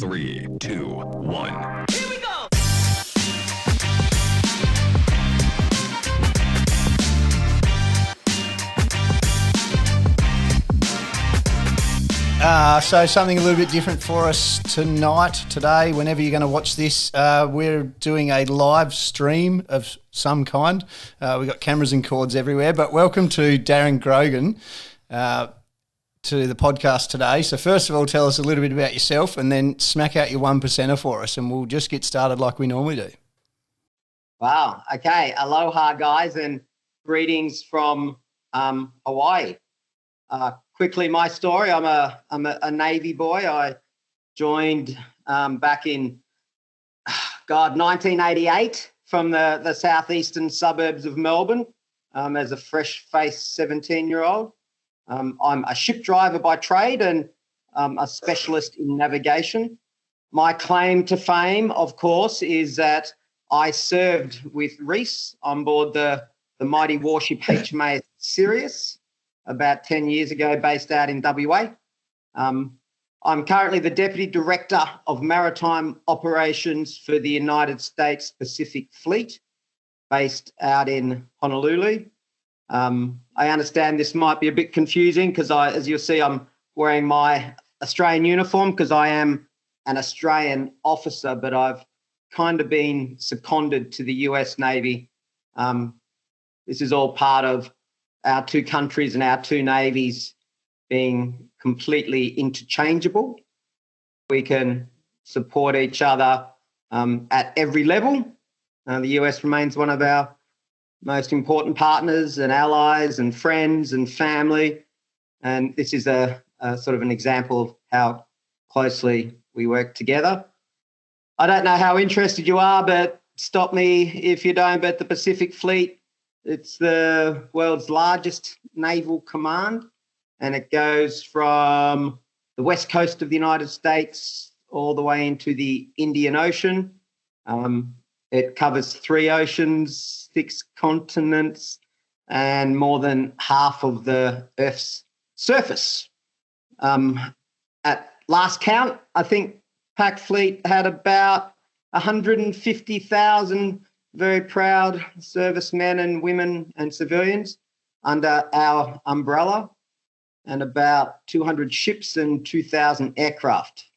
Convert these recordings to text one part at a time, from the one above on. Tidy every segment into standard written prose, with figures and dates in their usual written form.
3, 2, 1. Here we go! So something a little bit different for us today, whenever you're going to watch this, we're doing a live stream of some kind. We've got cameras and cords everywhere, but welcome to Darren Grogan to the podcast today. So first of all, tell us a little bit about yourself and then smack out your one percenter for us and we'll just get started like we normally do. Wow. Okay. Aloha, guys, and greetings from Hawaii. Quickly, my story. I'm a Navy boy. I joined back in 1988 from the southeastern suburbs of Melbourne as a fresh-faced 17-year-old. I'm a ship driver by trade and a specialist in navigation. My claim to fame, of course, is that I served with Reese on board the mighty warship HMAS Sirius about 10 years ago, based out in WA. I'm currently the Deputy Director of Maritime Operations for the United States Pacific Fleet, based out in Honolulu. I understand this might be a bit confusing because as you'll see, I'm wearing my Australian uniform because I am an Australian officer, but I've kind of been seconded to the US Navy. This is all part of our two countries and our two navies being completely interchangeable. We can support each other at every level. The US remains one of our most important partners and allies and friends and family. And this is a sort of an example of how closely we work together. I don't know how interested you are, but stop me if you don't, but the Pacific Fleet, it's the world's largest naval command, and it goes from the west coast of the United States all the way into the Indian Ocean. It covers 3 oceans, 6 continents, and more than half of the Earth's surface. At last count, I think PAC Fleet had about 150,000 very proud servicemen and women and civilians under our umbrella, and about 200 ships and 2,000 aircraft.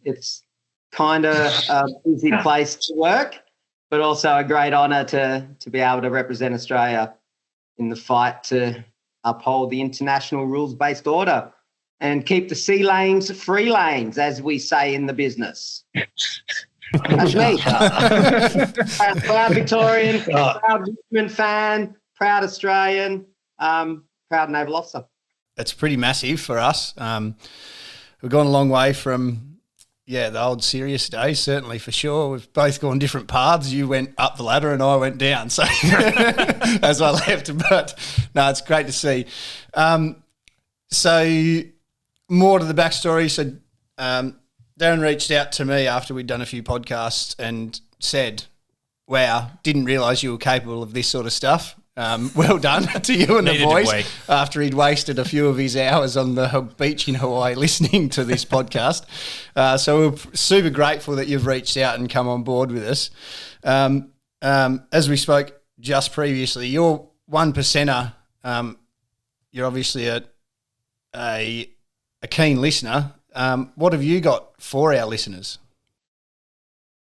It's kind of a busy place to work, but also a great honour to be able to represent Australia in the fight to uphold the international rules-based order and keep the sea lanes free lanes, as we say in the business. That's me. Proud Victorian, proud Richmond fan, proud Australian, proud naval officer. It's pretty massive for us. We've gone a long way from, the old serious days, certainly for sure. We've both gone different paths. You went up the ladder and I went down, so as I left. But no, it's great to see. So more to the backstory. So Darren reached out to me after we'd done a few podcasts and said, wow, didn't realise you were capable of this sort of stuff. Well done to you and the boys after he'd wasted a few of his hours on the beach in Hawaii listening to this podcast. So we're super grateful that you've reached out and come on board with us. As we spoke just previously, you're one percenter. You're obviously a keen listener. What have you got for our listeners?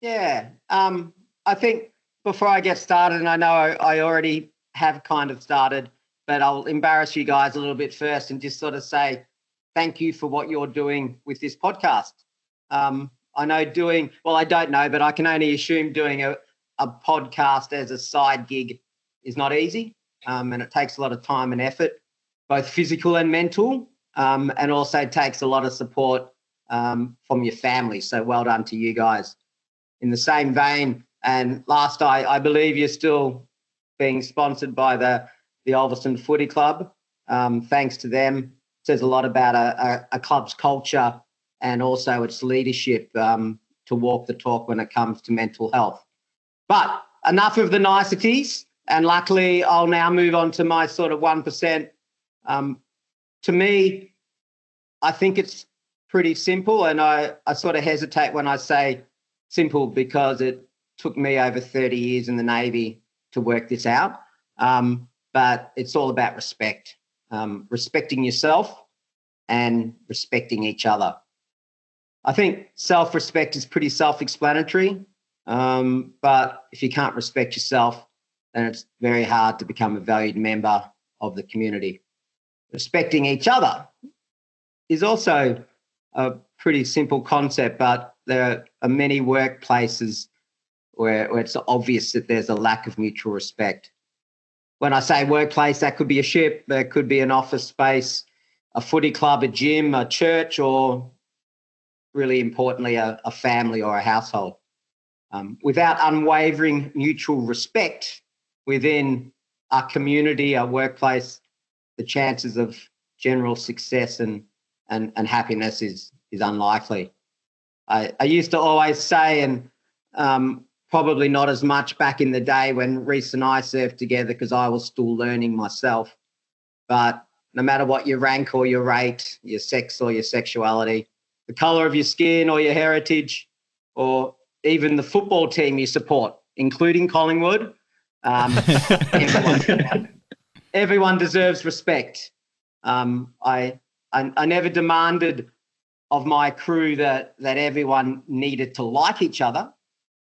Yeah, I think before I get started, and I know I already have kind of started, but I'll embarrass you guys a little bit first and just sort of say thank you for what you're doing with this podcast. I don't know, but I can only assume doing a podcast as a side gig is not easy, and it takes a lot of time and effort, both physical and mental. And also takes a lot of support from your family. So well done to you guys. In the same vein, and last, I believe you're still being sponsored by the Ulverston Footy Club. Thanks to them. It says a lot about a club's culture and also its leadership to walk the talk when it comes to mental health. But enough of the niceties, and luckily I'll now move on to my sort of 1%. To me, I think it's pretty simple, and I sort of hesitate when I say simple because it took me over 30 years in the Navy to work this out. But it's all about respect, respecting yourself and respecting each other. I think self-respect is pretty self-explanatory, but if you can't respect yourself, then it's very hard to become a valued member of the community. Respecting each other is also a pretty simple concept, but there are many workplaces where it's obvious that there's a lack of mutual respect. When I say workplace, that could be a ship, there could be an office space, a footy club, a gym, a church, or really importantly, a family or a household. Without unwavering mutual respect within our community, our workplace, the chances of general success and happiness is unlikely. I used to always say, and probably not as much back in the day when Reese and I served together because I was still learning myself, but no matter what your rank or your rate, your sex or your sexuality, the colour of your skin or your heritage, or even the football team you support, including Collingwood, everyone deserves respect. I never demanded of my crew that everyone needed to like each other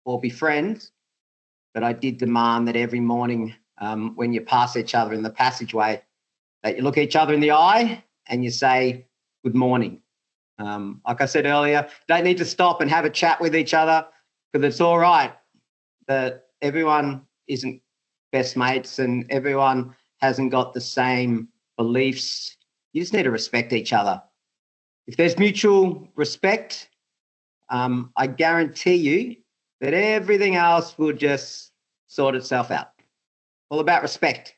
or be friends, but I did demand that every morning when you pass each other in the passageway, that you look each other in the eye and you say, good morning. Like I said earlier, don't need to stop and have a chat with each other because it's all right that everyone isn't best mates and everyone hasn't got the same beliefs. You just need to respect each other. If there's mutual respect, I guarantee you that everything else will just sort itself out. All about respect.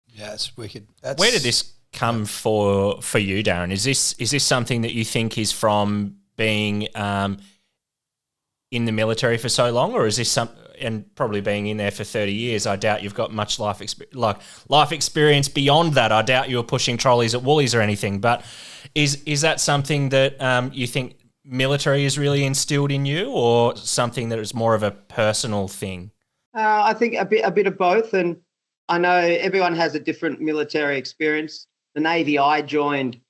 Yeah, it's wicked. Where did this come for you, Darren? Is this something that you think is from being in the military for so long, or is this and probably being in there for 30 years? I doubt you've got much life experience beyond that. I doubt you were pushing trolleys at Woolies or anything. But is that something that you think military is really instilled in you, or something that is more of a personal thing? I think a bit of both, and I know everyone has a different military experience. The Navy I joined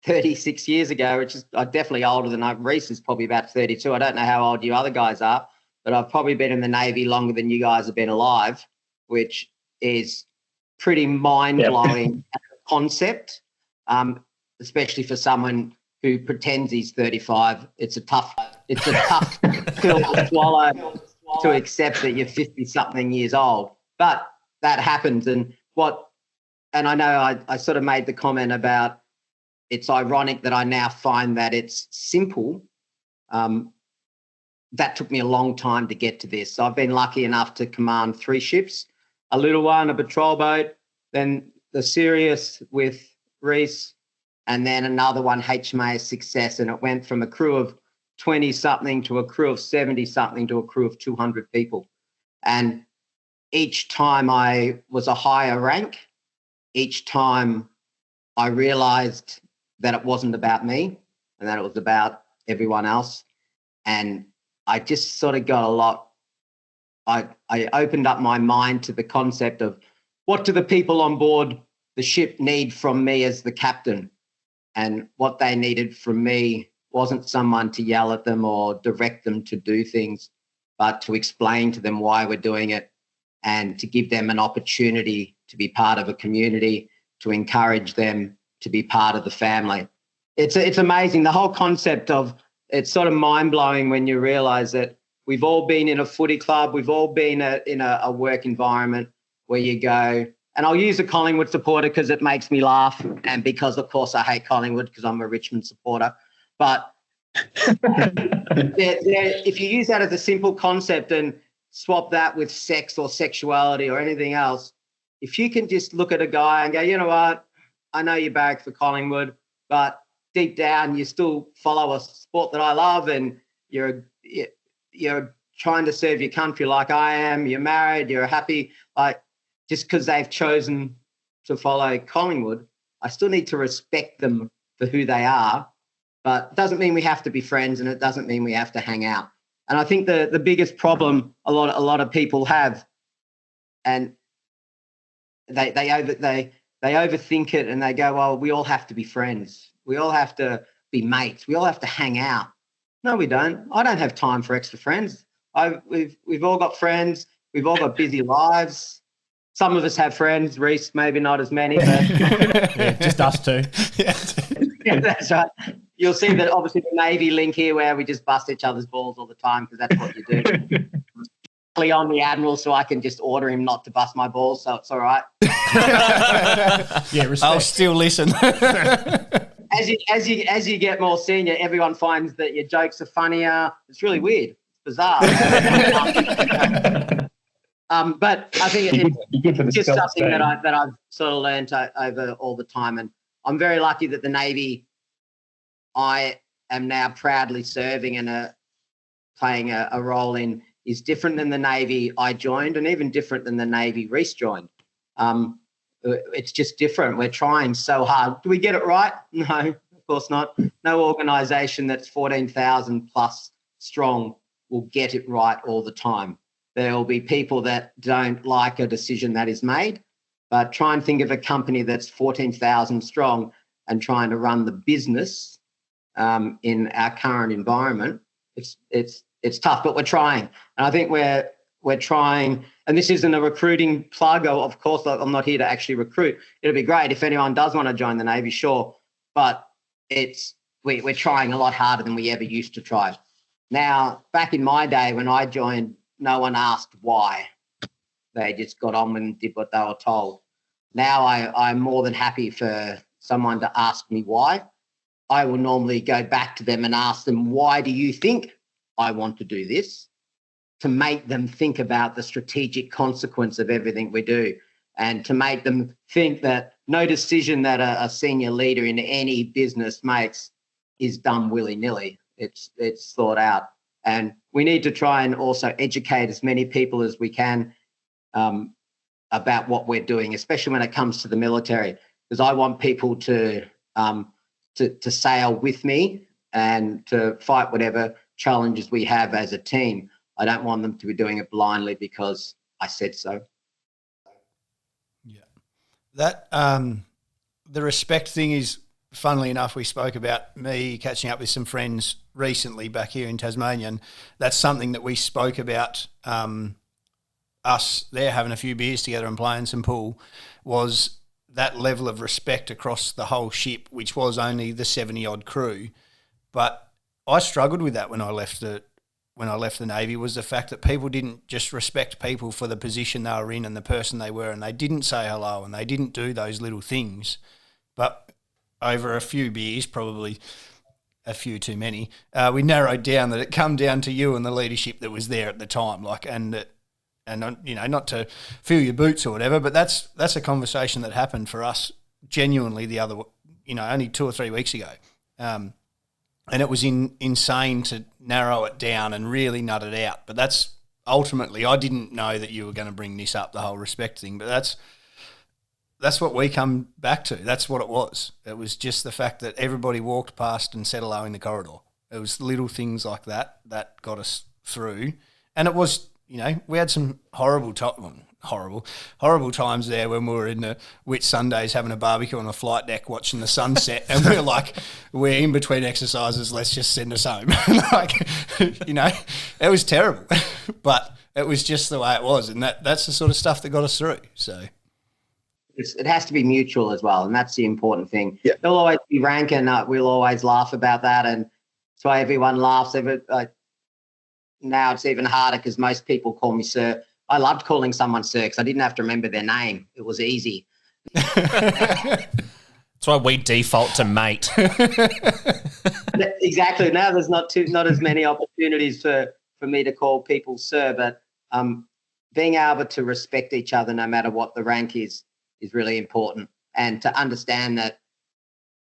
36 years ago, which is definitely older than Reese is probably about 32. I don't know how old you other guys are, but I've probably been in the Navy longer than you guys have been alive, which is pretty mind-blowing concept, especially for someone who pretends he's 35. It's a tough pill to swallow to accept that you're 50-something years old. But that happens. And I know I sort of made the comment about it's ironic that I now find that it's simple. That took me a long time to get to this. So I've been lucky enough to command 3 ships, a little one, a patrol boat, then the Sirius with Reese, and then another one, HMAS Success. And it went from a crew of 20-something to a crew of 70-something to a crew of 200 people. And each time I was a higher rank, each time I realised that it wasn't about me and that it was about everyone else. And I just sort of got I opened up my mind to the concept of what do the people on board the ship need from me as the captain? And what they needed from me wasn't someone to yell at them or direct them to do things, but to explain to them why we're doing it and to give them an opportunity to be part of a community, to encourage them to be part of the family. It's amazing. The whole concept of it's sort of mind-blowing when you realise that we've all been in a footy club, we've all been in a work environment where you go, and I'll use a Collingwood supporter because it makes me laugh and because, of course, I hate Collingwood because I'm a Richmond supporter. But if you use that as a simple concept and swap that with sex or sexuality or anything else, if you can just look at a guy and go, you know what, I know you barrack for Collingwood, but deep down you still follow a sport that I love and you're trying to serve your country like I am, you're married, you're happy, like just because they've chosen to follow Collingwood, I still need to respect them for who they are but it doesn't mean we have to be friends, and it doesn't mean we have to hang out. And I think the biggest problem a lot of people have, and they overthink it, and they go, well, we all have to be friends. We all have to be mates. We all have to hang out. No, we don't. I don't have time for extra friends. We've all got friends. We've all got busy lives. Some of us have friends. Reece, maybe not as many. But Yeah, just us two. yeah, that's right. You'll see that obviously the Navy link here where we just bust each other's balls all the time because that's what you do. I'm the Admiral, so I can just order him not to bust my balls, so it's all right. Yeah, respect. I'll still listen. As you get more senior, everyone finds that your jokes are funnier. It's really weird. It's bizarre. But I think it's just something that I've sort of learned over all the time, and I'm very lucky that the Navy I am now proudly serving and playing a role in is different than the Navy I joined, and even different than the Navy Reece joined. It's just different. We're trying so hard. Do we get it right? No, of course not. No organisation that's 14,000 plus strong will get it right all the time. There will be people that don't like a decision that is made, but try and think of a company that's 14,000 strong and trying to run the business in our current environment. It's tough, but we're trying. And I think we're trying, and this isn't a recruiting plug. Of course, I'm not here to actually recruit. It'll be great if anyone does want to join the Navy, sure. But we're trying a lot harder than we ever used to try. Now, back in my day when I joined, no one asked why. They just got on and did what they were told. Now I'm more than happy for someone to ask me why. I will normally go back to them and ask them, why do you think I want to do this? To make them think about the strategic consequence of everything we do, and to make them think that no decision that a senior leader in any business makes is done willy-nilly. It's thought out. And we need to try and also educate as many people as we can about what we're doing, especially when it comes to the military, because I want people to sail with me and to fight whatever challenges we have as a team. I don't want them to be doing it blindly because I said so. Yeah. That the respect thing is, funnily enough, we spoke about me catching up with some friends recently back here in Tasmania, and that's something that we spoke about, us there having a few beers together and playing some pool, was that level of respect across the whole ship, which was only the 70-odd crew. But I struggled with that when I left the Navy, was the fact that people didn't just respect people for the position they were in and the person they were, and they didn't say hello and they didn't do those little things. But over a few beers, probably a few too many, we narrowed down that it come down to you and the leadership that was there at the time, and you know, not to fill your boots or whatever, but that's a conversation that happened for us genuinely the other, you know, only 2 or 3 weeks ago. And it was insane to narrow it down and really nut it out. But that's ultimately, I didn't know that you were going to bring this up, the whole respect thing. But that's what we come back to. That's what it was. It was just the fact that everybody walked past and said hello in the corridor. It was little things like that got us through. And it was, you know, we had some horrible times there when we were in the Whitsundays having a barbecue on a flight deck watching the sunset, and we're like, we're in between exercises, let's just send us home. Like, you know, it was terrible, but it was just the way it was, and that's the sort of stuff that got us through. So it has to be mutual as well, and that's the important thing. Yeah. There'll always be rank, and we'll always laugh about that, and that's why everyone laughs. Now it's even harder because most people call me sir. I loved calling someone sir because I didn't have to remember their name. It was easy. That's why we default to mate. Exactly. Now there's not as many opportunities for me to call people sir, but being able to respect each other no matter what the rank is really important, and to understand that.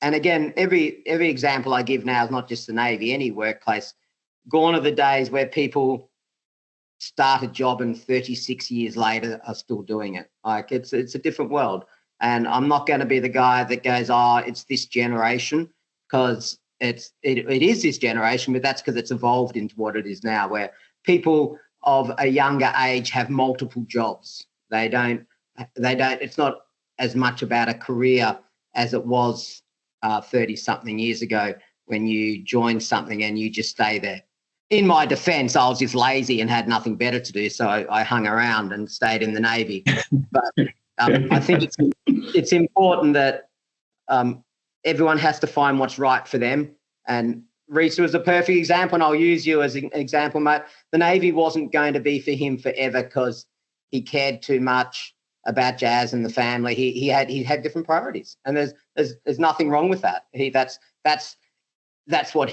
And again, every example I give now is not just the Navy, any workplace. Gone are the days where people start a job and 36 years later are still doing it. Like, it's a different world. And I'm not going to be the guy that goes, it's this generation, because it is this generation, but that's because it's evolved into what it is now, where people of a younger age have multiple jobs. They don't. It's not as much about a career as it was 30-something years ago when you joined something and you just stay there. In my defence, I was just lazy and had nothing better to do, so I hung around and stayed in the Navy. But I think it's important that everyone has to find what's right for them. And Reese was a perfect example, and I'll use you as an example, mate. The Navy wasn't going to be for him forever because he cared too much about Jazz and the family. He had different priorities, and there's nothing wrong with that. That's what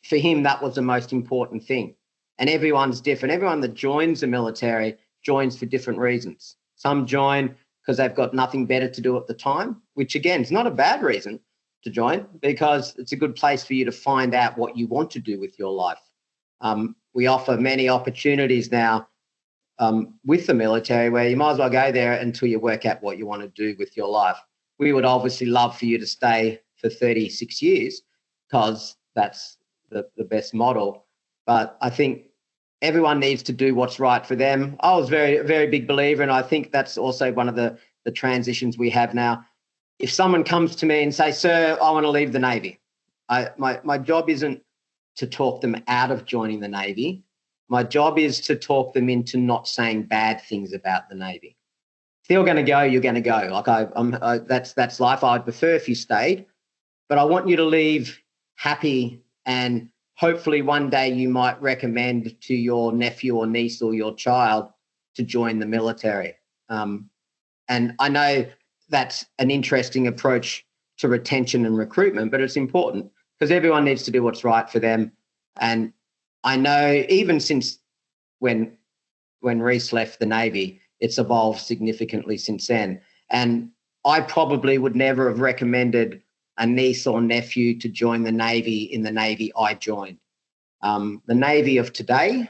for him, that was the most important thing. And everyone's different. Everyone that joins the military joins for different reasons. Some join because they've got nothing better to do at the time, which again is not a bad reason to join, because it's a good place for you to find out what you want to do with your life. We offer many opportunities now with the military where you might as well go there until you work out what you want to do with your life. We would obviously love for you to stay for 36 years because that's the best model. But I think everyone needs to do what's right for them. I was very, very big believer, and I think that's also one of the transitions we have now. If someone comes to me and say, "Sir, I want to leave the Navy," my job isn't to talk them out of joining the Navy. My job is to talk them into not saying bad things about the Navy. If you're going to go, you're going to go. Like that's life. I'd prefer if you stayed, but I want you to leave happy, and hopefully one day you might recommend to your nephew or niece or your child to join the military. And I know that's an interesting approach to retention and recruitment, but it's important because everyone needs to do what's right for them. And I know even since when Reese left the Navy, it's evolved significantly since then. And I probably would never have recommended a niece or nephew to join the Navy in the Navy I joined. The Navy of today,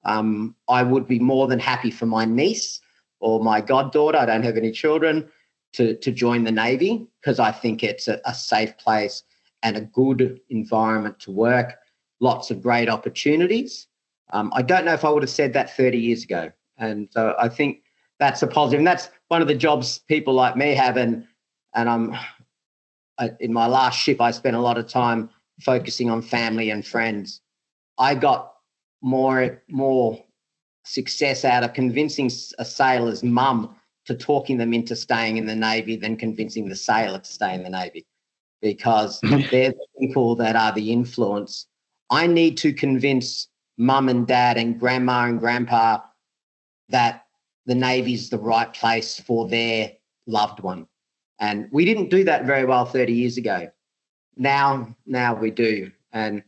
I would be more than happy for my niece or my goddaughter, I don't have any children, to join the Navy because I think it's a safe place and a good environment to work, lots of great opportunities. I don't know if I would have said that 30 years ago. And so I think that's a positive. And that's one of the jobs people like me have. And in my last ship, I spent a lot of time focusing on family and friends. I got more success out of convincing a sailor's mum to talking them into staying in the Navy than convincing the sailor to stay in the Navy, because they're the people that are the influence. I need to convince mum and dad and grandma and grandpa that the Navy's the right place for their loved one. And we didn't do that very well 30 years ago. Now we do. And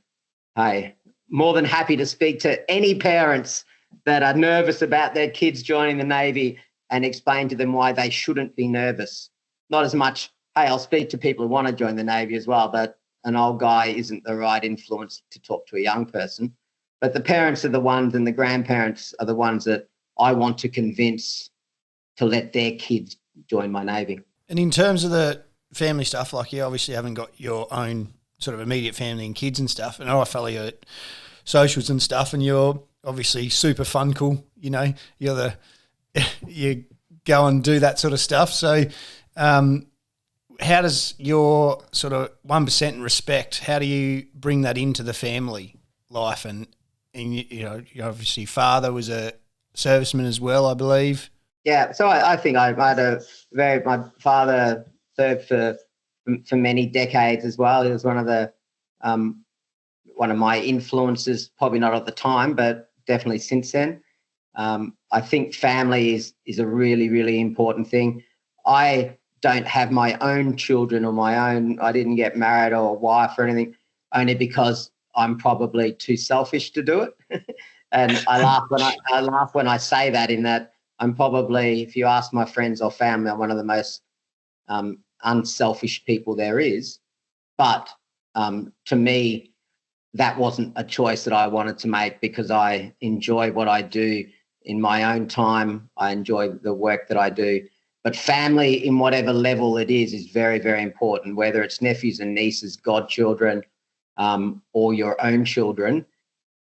hey, more than happy to speak to any parents that are nervous about their kids joining the Navy and explain to them why they shouldn't be nervous. Not as much, hey, I'll speak to people who want to join the Navy as well, but an old guy isn't the right influence to talk to a young person. But the parents are the ones, and the grandparents are the ones that I want to convince to let their kids join my Navy. And in terms of the family stuff, like you obviously haven't got your own sort of immediate family and kids and stuff, and I follow you at socials and stuff, and you're obviously super fun, cool, you know, you go and do that sort of stuff. So how does your sort of 1% in respect, how do you bring that into the family life? And you know, obviously father was a serviceman as well, I believe. Yeah, so I think I had my father served for many decades as well. He was one of my influences, probably not at the time, but definitely since then. I think family is a really, really important thing. I don't have my own children or I didn't get married or a wife or anything, only because I'm probably too selfish to do it. And I laugh when I say that, in that I'm probably, if you ask my friends or family, I'm one of the most unselfish people there is. But to me, that wasn't a choice that I wanted to make, because I enjoy what I do in my own time. I enjoy the work that I do. But family, in whatever level it is very, very important, whether it's nephews and nieces, godchildren, or your own children,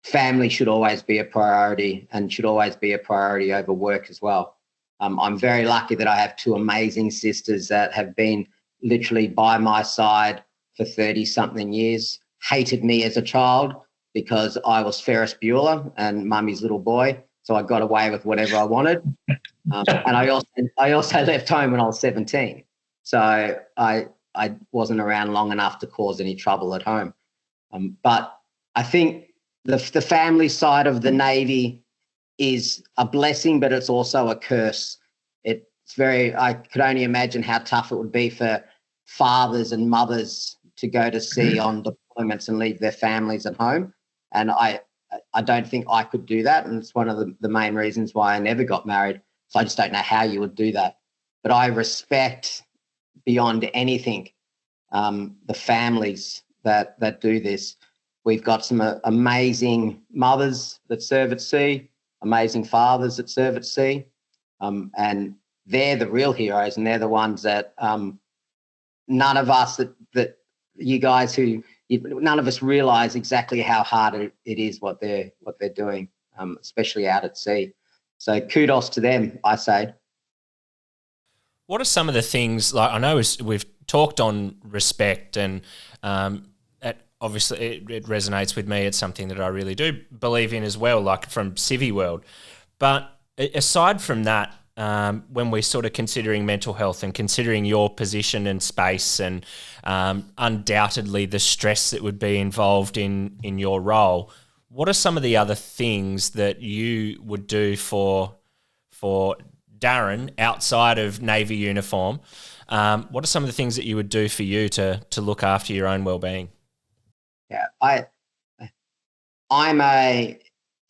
family should always be a priority and should always be a priority over work as well. I'm very lucky that I have two amazing sisters that have been literally by my side for 30-something years, hated me as a child because I was Ferris Bueller and mummy's little boy, so I got away with whatever I wanted. And I also left home when I was 17, so I wasn't around long enough to cause any trouble at home. But I think the family side of the Navy is a blessing, but it's also a curse. I could only imagine how tough it would be for fathers and mothers to go to sea on deployments and leave their families at home. And I don't think I could do that. And it's one of the main reasons why I never got married. So I just don't know how you would do that. But I respect beyond anything the families that do this. We've got some amazing mothers that serve at sea, amazing fathers that serve at sea, and they're the real heroes, and they're the ones that none of us that you guys none of us realise exactly how hard it is what they're doing, especially out at sea. So kudos to them, I say. What are some of the things, like I know we've talked on respect, and obviously it resonates with me. It's something that I really do believe in as well, like from Civvy World. But aside from that, when we're sort of considering mental health and considering your position and space and undoubtedly the stress that would be involved in your role, what are some of the other things that you would do for Darren outside of Navy uniform? What are some of the things that you would do for you to look after your own well-being? Yeah, I'll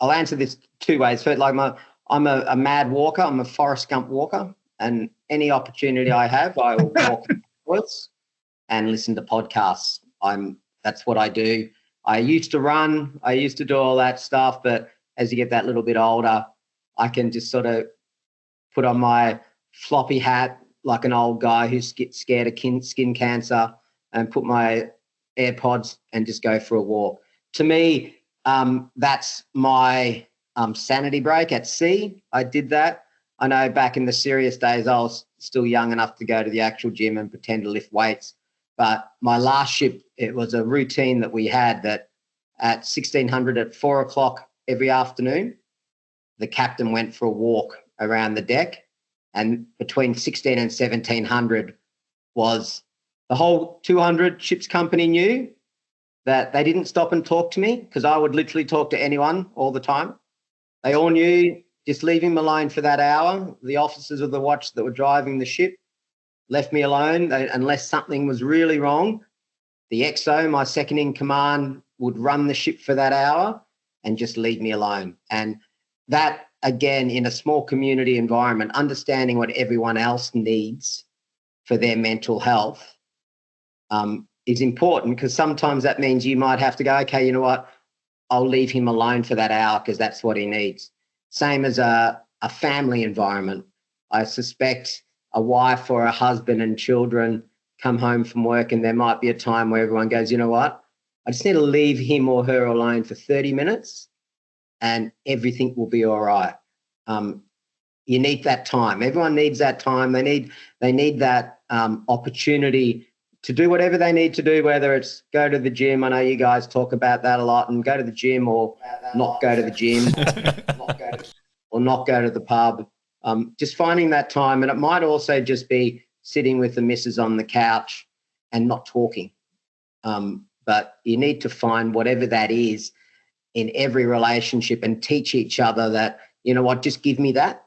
answer this two ways. First, I'm a mad walker. I'm a Forrest Gump walker, and any opportunity I have, I will walk backwards and listen to podcasts. That's what I do. I used to run. I used to do all that stuff, but as you get that little bit older, I can just sort of put on my floppy hat like an old guy who's scared of skin cancer and put my AirPods and just go for a walk. To me, that's my sanity break at sea. I did that. I know back in the serious days, I was still young enough to go to the actual gym and pretend to lift weights. But my last ship, it was a routine that we had that at 1600 at 4 o'clock every afternoon, the captain went for a walk around the deck. And between 16 and 1700 was the whole 200 ships company knew that they didn't stop and talk to me because I would literally talk to anyone all the time. They all knew, just leave him alone for that hour. The officers of the watch that were driving the ship left me alone unless something was really wrong. The XO, my second in command, would run the ship for that hour and just leave me alone. And that, again, in a small community environment, understanding what everyone else needs for their mental health is important, because sometimes that means you might have to go, okay, you know what, I'll leave him alone for that hour because that's what he needs. Same as a family environment. I suspect a wife or a husband and children come home from work and there might be a time where everyone goes, you know what, I just need to leave him or her alone for 30 minutes and everything will be all right. You need that time. Everyone needs that time. They need that opportunity to do whatever they need to do, whether it's go to the gym. I know you guys talk about that a lot, and go to the gym or not go to the gym or not go to the pub. Just finding that time. And it might also just be sitting with the missus on the couch and not talking. But you need to find whatever that is in every relationship and teach each other that, you know what, just give me that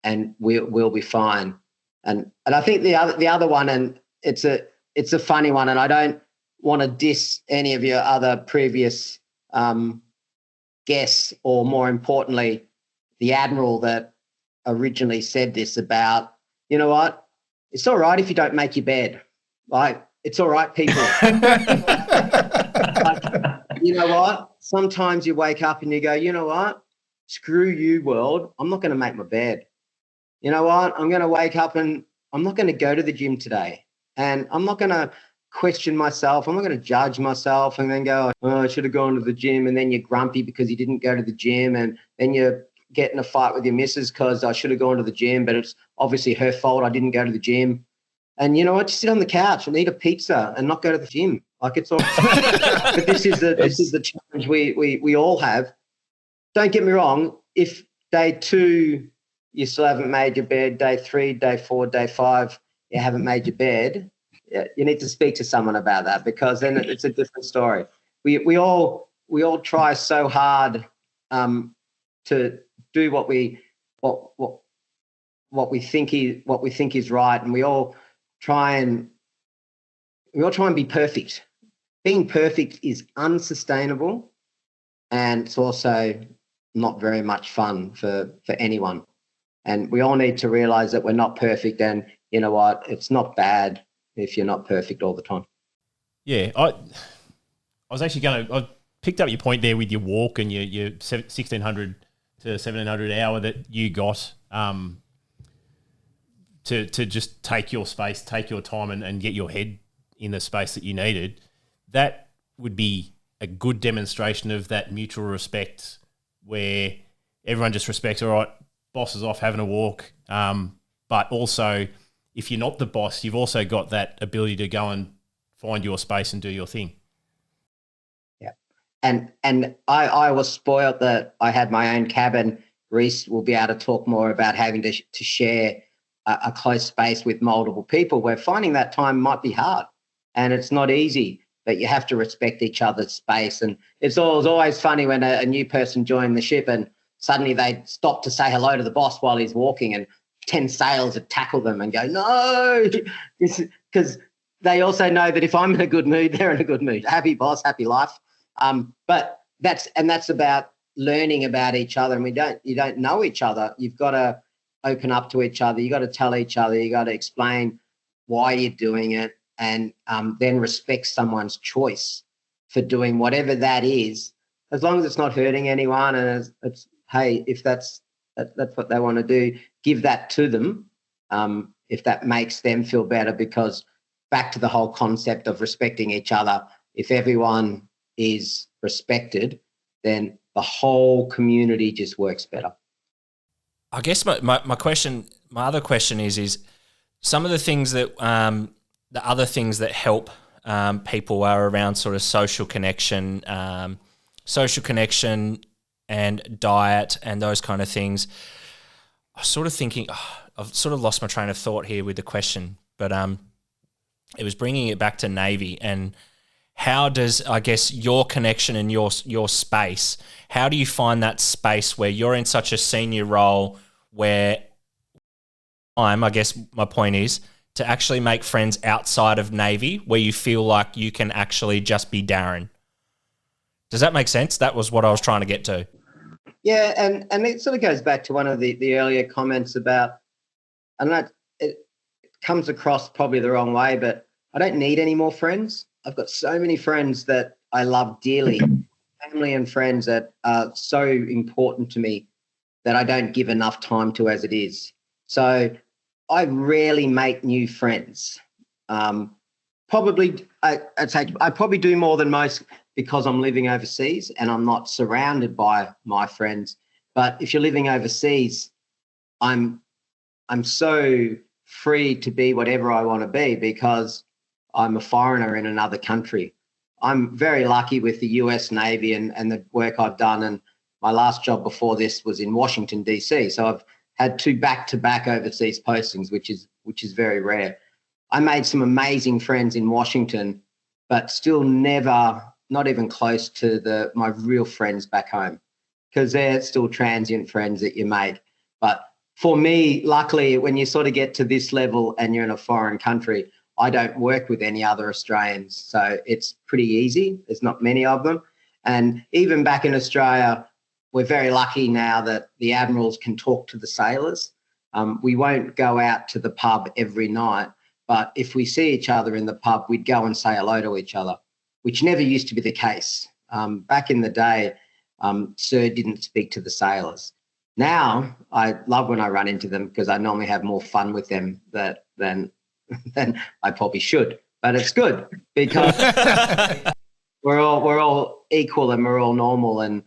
and we'll be fine. And I think the other one, and it's a funny one, and I don't want to diss any of your other previous guests, or more importantly, the Admiral that originally said this about, you know what, it's all right if you don't make your bed. Like, it's all right, people. Like, you know what? Sometimes you wake up and you go, you know what? Screw you, world. I'm not going to make my bed. You know what? I'm going to wake up and I'm not going to go to the gym today. And I'm not going to question myself. I'm not going to judge myself and then go, oh, I should have gone to the gym. And then you're grumpy because you didn't go to the gym. And then you're getting a fight with your missus because I should have gone to the gym, but it's obviously her fault I didn't go to the gym. And you know what? Just sit on the couch and eat a pizza and not go to the gym. Like it's all. But this is the challenge we all have. Don't get me wrong. If day 2 you still haven't made your bed, day 3, day 4, day 5 you haven't made your bed, you need to speak to someone about that, because then it's a different story. We all try so hard to do what we think is right, and we all try and be perfect. Being perfect is unsustainable, and it's also not very much fun for anyone. And we all need to realize that we're not perfect, and you know what? It's not bad if you're not perfect all the time. Yeah, I was actually I picked up your point there with your walk and your 1,600 to 1,700 hour that you got to just take your space, take your time and get your head in the space that you needed. That would be a good demonstration of that mutual respect where everyone just respects, all right, boss is off having a walk. But also, if you're not the boss, you've also got that ability to go and find your space and do your thing. Yeah. And I was spoiled that I had my own cabin. Reece will be able to talk more about having to share a close space with multiple people, where finding that time might be hard and it's not easy, but you have to respect each other's space. And it's always funny when a new person joined the ship and suddenly they stop to say hello to the boss while he's walking, and 10 sailors would tackle them and go, no, because they also know that if I'm in a good mood, they're in a good mood. Happy boss, happy life. But that's about learning about each other. And you don't know each other. You've got to open up to each other. You got to tell each other. You got to explain why you're doing it, and then respect someone's choice for doing whatever that is, as long as it's not hurting anyone. And it's hey, if that's what they want to do, give that to them. If that makes them feel better, because back to the whole concept of respecting each other. If everyone is respected, then the whole community just works better. I guess my other question is some of the things that the other things that help people are around sort of social connection and diet and those kind of things. I was sort of thinking, I've sort of lost my train of thought here with the question, but it was bringing it back to Navy, and how does, I guess, your connection and your space, how do you find that space where you're in such a senior role where I guess my point is to actually make friends outside of Navy where you feel like you can actually just be Darren? Does that make sense? That was what I was trying to get to. Yeah, and it sort of goes back to one of the earlier comments about, I don't know, it comes across probably the wrong way, but I don't need any more friends. I've got so many friends that I love dearly, family and friends that are so important to me that I don't give enough time to as it is. So I rarely make new friends. I probably do more than most because I'm living overseas and I'm not surrounded by my friends. But if you're living overseas, I'm so free to be whatever I want to be because I'm a foreigner in another country. I'm very lucky with the US Navy and the work I've done. And my last job before this was in Washington, DC. So I've had 2 back-to-back overseas postings, which is very rare. I made some amazing friends in Washington, but still not even close to my real friends back home, because they're still transient friends that you make. But for me, luckily, when you sort of get to this level and you're in a foreign country, I don't work with any other Australians. So it's pretty easy. There's not many of them. And even back in Australia, we're very lucky now that the admirals can talk to the sailors. We won't go out to the pub every night, but if we see each other in the pub, we'd go and say hello to each other, which never used to be the case. Back in the day, Sir didn't speak to the sailors. Now, I love when I run into them because I normally have more fun with them than I probably should. but it's good because we're all equal and we're all normal. And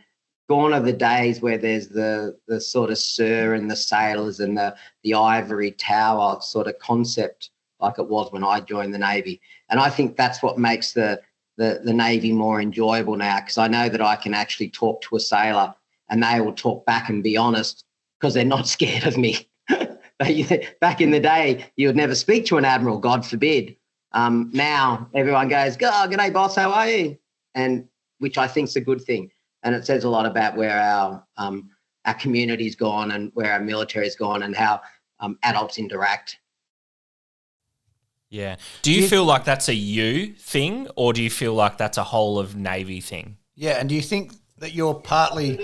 gone are the days where there's the sort of sir and the sailors and the ivory tower sort of concept like it was when I joined the Navy. And I think that's what makes the Navy more enjoyable now, because I know that I can actually talk to a sailor and they will talk back and be honest because they're not scared of me. Back in the day, you would never speak to an admiral, God forbid. Now everyone goes, "Oh, g'day, boss, how are you?" And which I think is a good thing. And it says a lot about where our community's gone and where our military's gone and how adults interact. Yeah. Do you feel like that's a you thing, or do you feel like that's a whole of Navy thing? Yeah, and do you think that you're partly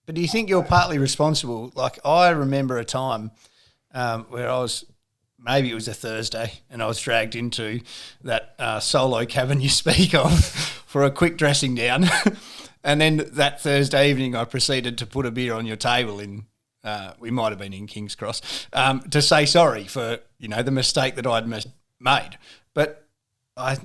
but do you think you're partly responsible? Like, I remember a time where maybe it was a Thursday, and I was dragged into that solo cabin you speak of for a quick dressing down. And then that Thursday evening, I proceeded to put a beer on your table we might have been in King's Cross, to say sorry for, the mistake that I'd made. But I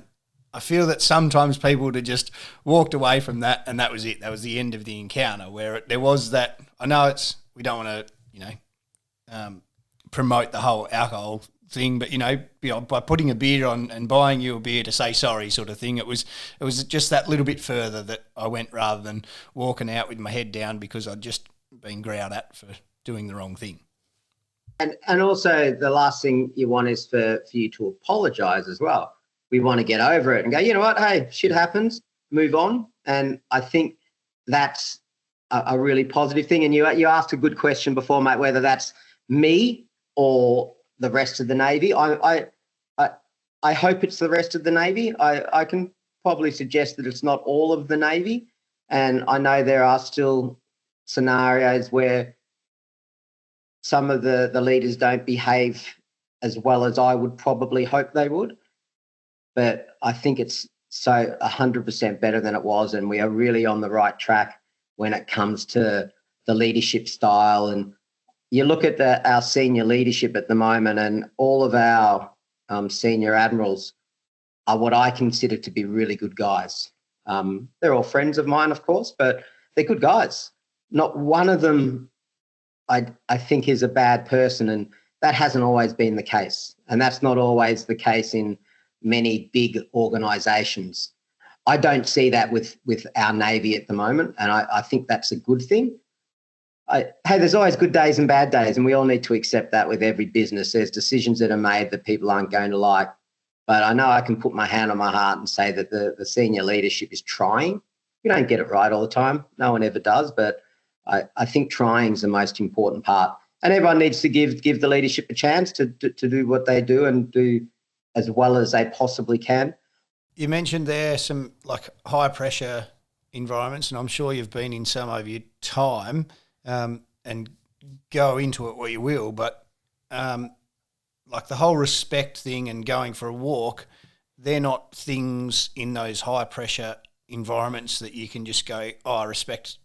feel that sometimes people would have just walked away from that and that was it. That was the end of the encounter, where there was that. I know we don't want to, promote the whole alcohol thing, but by putting a beer on and buying you a beer to say sorry, sort of thing, it was just that little bit further that I went, rather than walking out with my head down because I'd just been growled at for doing the wrong thing. And also the last thing you want is for you to apologise as well. We want to get over it and go, you know what, hey, shit happens, move on. And I think that's a really positive thing. And you asked a good question before, mate, whether that's me or the rest of the Navy. I hope it's the rest of the Navy. I can probably suggest that it's not all of the Navy. And I know there are still scenarios where some of the leaders don't behave as well as I would probably hope they would. But I think it's so 100% better than it was, and we are really on the right track when it comes to the leadership style. And you look at our senior leadership at the moment, and all of our senior admirals are what I consider to be really good guys. They're all friends of mine, of course, but they're good guys. Not one of them I think is a bad person, and that hasn't always been the case. And that's not always the case in many big organisations. I don't see that with our Navy at the moment, and I think that's a good thing. Hey, there's always good days and bad days, and we all need to accept that with every business. There's decisions that are made that people aren't going to like. But I know I can put my hand on my heart and say that the senior leadership is trying. You don't get it right all the time. No one ever does, but I think trying is the most important part. And everyone needs to give the leadership a chance to do what they do and do as well as they possibly can. You mentioned there some like high pressure environments, and I'm sure you've been in some over your time, and go into it where you will, but like the whole respect thing and going for a walk, they're not things in those high pressure environments that you can just go, oh, I respect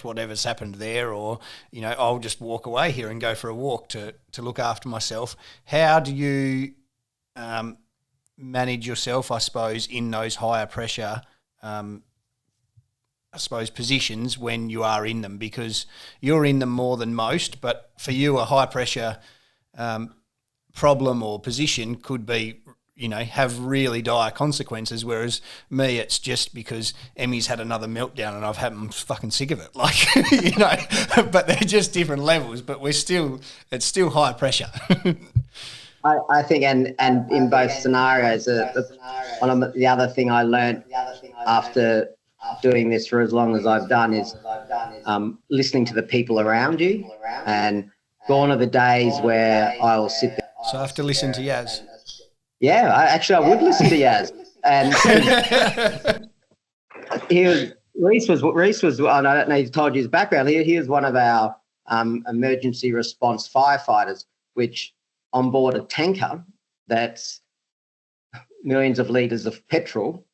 whatever's happened there, or, I'll just walk away here and go for a walk to look after myself. How do you manage yourself, I suppose, in those higher pressure, positions when you are in them? Because you're in them more than most, but for you, a high pressure problem or position could be, have really dire consequences, whereas me, it's just because Emmy's had another meltdown and I'm fucking sick of it. Like, but they're just different levels, but it's still high pressure. I think, and in both scenarios, the other thing I learned after doing this for as long as I've done is listening to the people around you, and gone are the days where I'll sit there. So I have to listen to Yaz. Yeah, I would listen to Yaz. And Reese was, I don't know if he told you his background. He was one of our emergency response firefighters, which on board a tanker that's millions of litres of petrol,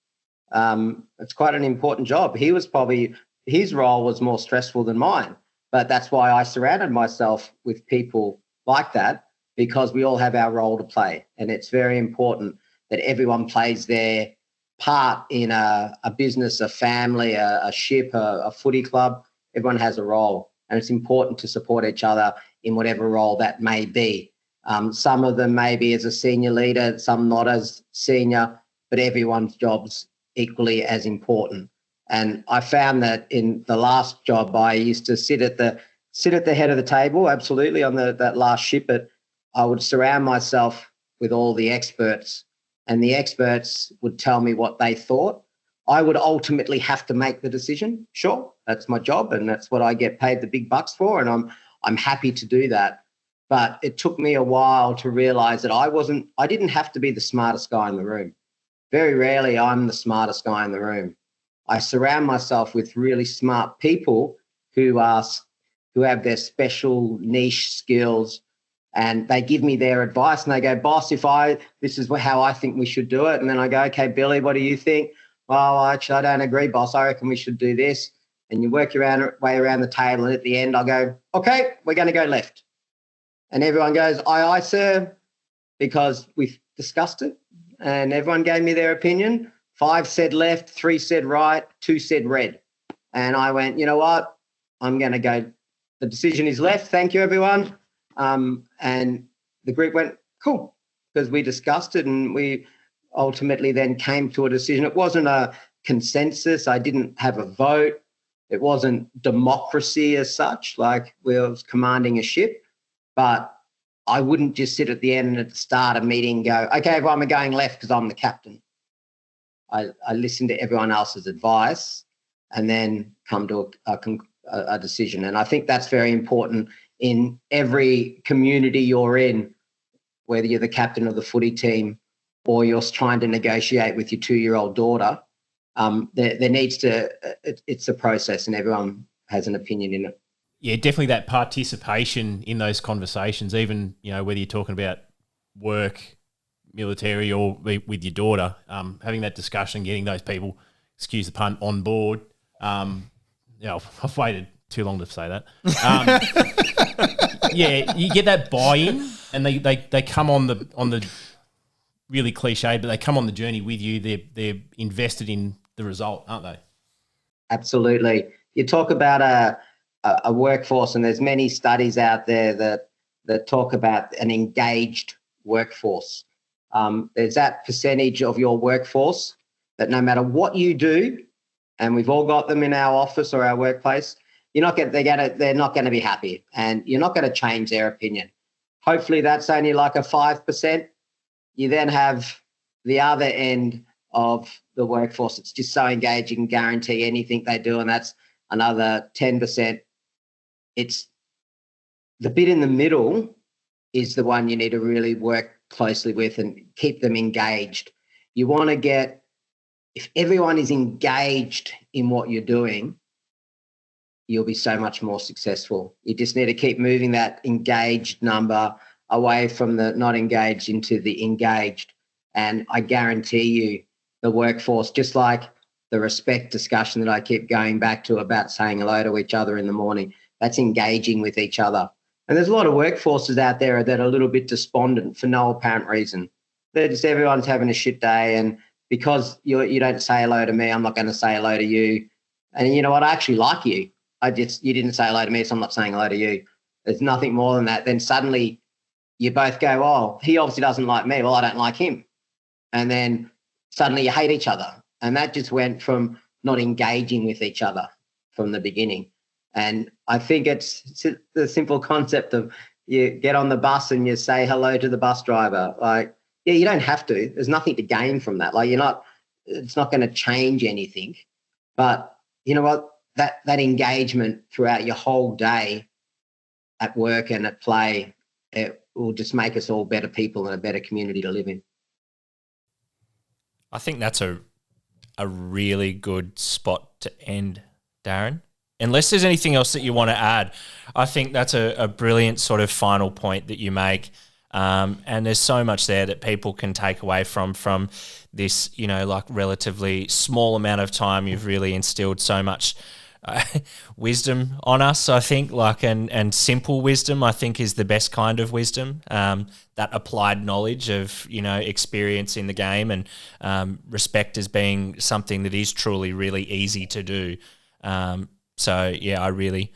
it's quite an important job. His role was more stressful than mine, but that's why I surrounded myself with people like that. because we all have our role to play. And it's very important that everyone plays their part in a business, a family, a ship, a footy club. Everyone has a role, and it's important to support each other in whatever role that may be. Some of them may be as a senior leader, some not as senior, but everyone's job's equally as important. And I found that in the last job, I used to sit at the head of the table, absolutely, on that last ship, but I would surround myself with all the experts, and the experts would tell me what they thought. I would ultimately have to make the decision. Sure, that's my job, and that's what I get paid the big bucks for, and I'm happy to do that. But it took me a while to realize that I didn't have to be the smartest guy in the room. Very rarely I'm the smartest guy in the room. I surround myself with really smart people who have their special niche skills, and they give me their advice, and they go, boss, this is how I think we should do it. And then I go, okay, Billy, what do you think? Well, actually, I don't agree, boss. I reckon we should do this. And you work your way around the table, and at the end I go, okay, we're going to go left. And everyone goes, aye, aye, sir, because we've discussed it. And everyone gave me their opinion. 5 said left, 3 said right, 2 said red. And I went, you know what? I'm going to go. The decision is left. Thank you, everyone. And the group went, cool, because we discussed it and we ultimately then came to a decision. It wasn't a consensus. I didn't have a vote. It wasn't democracy as such, like we was commanding a ship. But I wouldn't just sit at the end and at the start of a meeting and go, okay, everyone, we're going left because I'm the captain. I listened to everyone else's advice and then come to a decision. And I think that's very important in every community you're in, whether you're the captain of the footy team or you're trying to negotiate with your 2-year-old daughter. There needs to, it's a process and everyone has an opinion in it. Yeah, definitely that participation in those conversations, even, whether you're talking about work, military, or with your daughter, having that discussion, getting those people, excuse the pun, on board. I've waited too long to say that. Yeah, you get that buy-in, and they come on the really cliche, but they come on the journey with you. They're invested in the result, aren't they? Absolutely. You talk about a workforce, and there's many studies out there that talk about an engaged workforce. There's that percentage of your workforce that no matter what you do, and we've all got them in our office or our workplace, they're not going to be happy, and you're not going to change their opinion. Hopefully that's only like a 5%. You then have the other end of the workforce. It's just so engaging, guarantee anything they do, and that's another 10%. It's the bit in the middle is the one you need to really work closely with and keep them engaged. You want to get, if everyone is engaged in what you're doing, you'll be so much more successful. You just need to keep moving that engaged number away from the not engaged into the engaged. And I guarantee you the workforce, just like the respect discussion that I keep going back to about saying hello to each other in the morning, that's engaging with each other. And there's a lot of workforces out there that are a little bit despondent for no apparent reason. They're just, everyone's having a shit day, and because you don't say hello to me, I'm not going to say hello to you. And you know what? I actually like you. You didn't say hello to me, so I'm not saying hello to you. There's nothing more than that. Then suddenly you both go, oh, he obviously doesn't like me. Well, I don't like him. And then suddenly you hate each other. And that just went from not engaging with each other from the beginning. And I think it's the simple concept of you get on the bus and you say hello to the bus driver. Like, yeah, you don't have to. There's nothing to gain from that. Like, it's not going to change anything. But you know what? That engagement throughout your whole day at work and at play, it will just make us all better people and a better community to live in. I think that's a really good spot to end, Darren. Unless there's anything else that you want to add, I think that's a brilliant sort of final point that you make. And there's so much there that people can take away from this, like relatively small amount of time. You've really instilled so much wisdom on us, I think, and simple wisdom, I think, is the best kind of wisdom. That applied knowledge of, experience in the game, and respect as being something that is truly really easy to do. So yeah, I really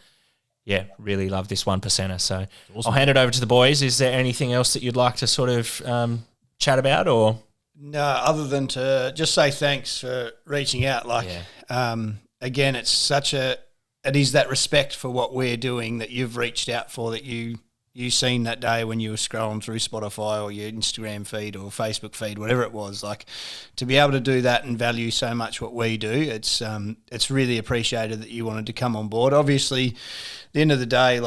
love this 1%er. So awesome. I'll hand it over to the boys. Is there anything else that you'd like to sort of chat about, or? No, other than to just say thanks for reaching out. Again, it is that respect for what we're doing that you've reached out for, that you seen that day when you were scrolling through Spotify or your Instagram feed or Facebook feed, whatever it was. Like, to be able to do that and value so much what we do, it's really appreciated that you wanted to come on board. Obviously, at the end of the day,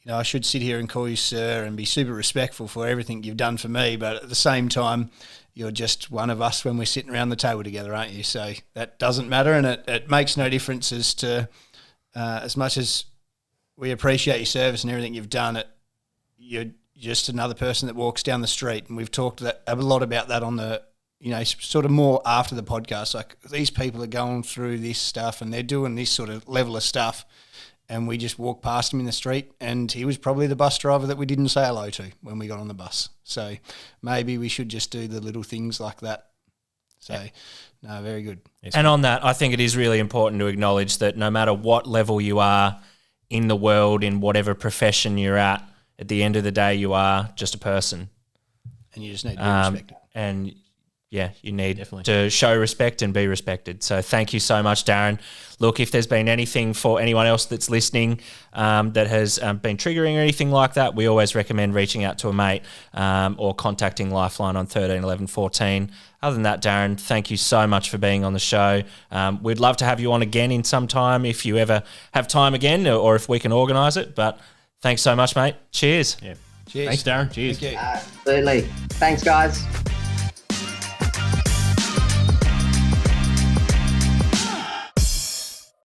I should sit here and call you sir and be super respectful for everything you've done for me, but at the same time, you're just one of us when we're sitting around the table together, aren't you? So that doesn't matter, and it makes no difference as to as much as we appreciate your service and everything you've done. You're just another person that walks down the street, and we've talked a lot about that on the, sort of more after the podcast. Like, these people are going through this stuff and they're doing this sort of level of stuff, and we just walked past him in the street, and he was probably the bus driver that we didn't say hello to when we got on the bus. So maybe we should just do the little things like that. So, no, very good. And on that, I think it is really important to acknowledge that no matter what level you are in the world, in whatever profession you're at the end of the day, you are just a person. And you just need to be respected. And yeah, you need to show respect and be respected. So thank you so much, Darren. Look, if there's been anything for anyone else that's listening that has been triggering or anything like that, we always recommend reaching out to a mate or contacting Lifeline on 13 11 14. Other than that, Darren, thank you so much for being on the show. We'd love to have you on again in some time if you ever have time again, or if we can organise it. But thanks so much, mate. Cheers. Yeah. Cheers. Thanks, Darren. Cheers. Thank you. Absolutely. Thanks, guys.